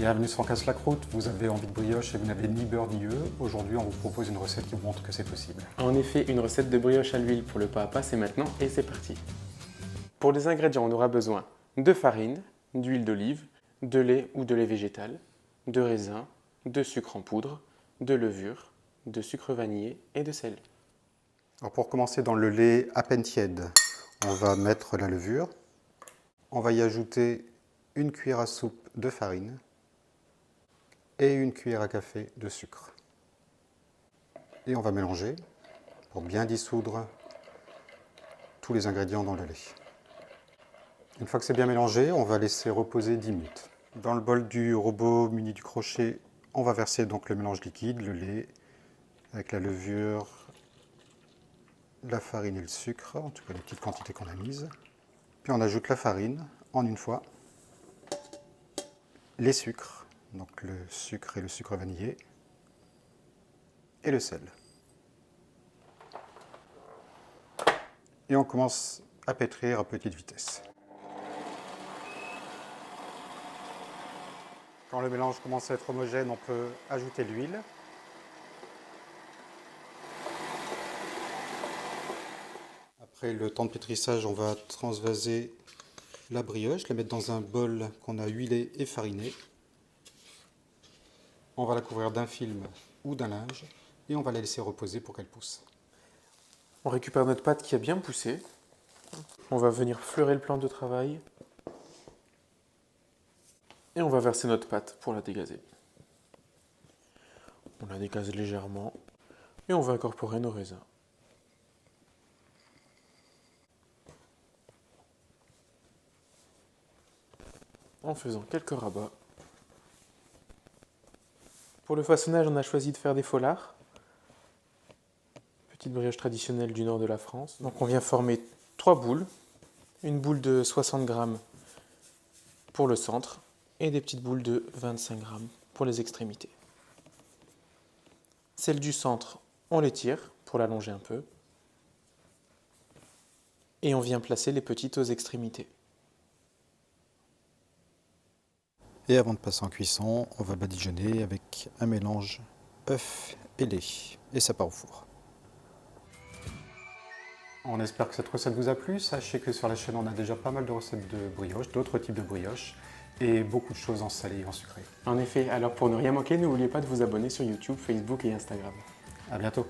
Bienvenue sur Casse la Croûte, vous avez envie de brioche et vous n'avez ni beurre ni œufs. Aujourd'hui, on vous propose une recette qui vous montre que c'est possible. En effet, une recette de brioche à l'huile pour le pas à pas, c'est maintenant et c'est parti. Pour les ingrédients, on aura besoin de farine, d'huile d'olive, de lait ou de lait végétal, de raisin, de sucre en poudre, de levure, de sucre vanillé et de sel. Alors pour commencer, dans le lait à peine tiède, on va mettre la levure. On va y ajouter une cuillère à soupe de farine et une cuillère à café de sucre. Et on va mélanger pour bien dissoudre tous les ingrédients dans le lait. Une fois que c'est bien mélangé, on va laisser reposer 10 minutes. Dans le bol du robot muni du crochet, on va verser donc le mélange liquide, le lait, avec la levure, la farine et le sucre, en tout cas les petites quantités qu'on a mises. Puis on ajoute la farine en une fois, les sucres, donc le sucre et le sucre vanillé, et le sel. Et on commence à pétrir à petite vitesse. Quand le mélange commence à être homogène, on peut ajouter l'huile. Après le temps de pétrissage, on va transvaser la brioche, la mettre dans un bol qu'on a huilé et fariné. On va la couvrir d'un film ou d'un linge et on va la laisser reposer pour qu'elle pousse. On récupère notre pâte qui a bien poussé. On va venir fleurer le plan de travail. Et on va verser notre pâte pour la dégazer. On la dégaze légèrement et on va incorporer nos raisins. En faisant quelques rabats. Pour le façonnage, on a choisi de faire des folards. Petite brioche traditionnelle du nord de la France. Donc on vient former 3 boules. Une boule de 60 grammes pour le centre et des petites boules de 25 grammes pour les extrémités. Celle du centre, on l'étire pour l'allonger un peu. Et on vient placer les petites aux extrémités. Et avant de passer en cuisson, on va badigeonner avec un mélange œuf et lait. Et ça part au four. On espère que cette recette vous a plu. Sachez que sur la chaîne, on a déjà pas mal de recettes de brioche, d'autres types de brioche, et beaucoup de choses en salé et en sucré. En effet, alors pour ne rien manquer, n'oubliez pas de vous abonner sur YouTube, Facebook et Instagram. À bientôt.